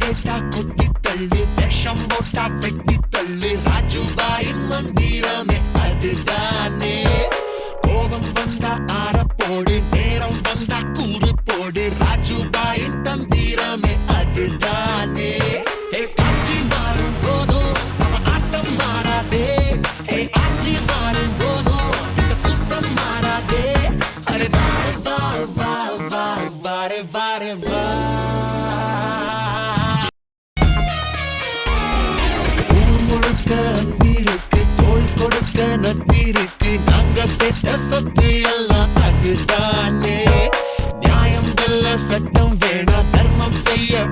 கேட்டா கொட்டி தள்ளு, விஷம் போட்டா வெட்டி தள்ளு, ராஜுபாயின் மந்திரமே அதுதானே. கோபம் வந்தா ஆறப்போடு, நேரம் வந்தா கூறு போடு, ராஜுபாயின் தந்திரமே அதுதானே. காட்சி மாறும் போதும் அவன் ஆட்டம் மாறாதே, ஆட்சி மாறும் போதும் இந்த கூட்டம் மாறாதே. அரே வாரே வா வா வா வாரே வாரே வா. ஊர் முழுக்க அன்பிருக்கு, தோள் கொடுக்க நட்பிருக்கு, நாங்க சேர்த்த சொத்து எல்லாம் அதுதானே. நியாயம் வெல்ல சட்டம் வேணா, தர்மம் செய்ய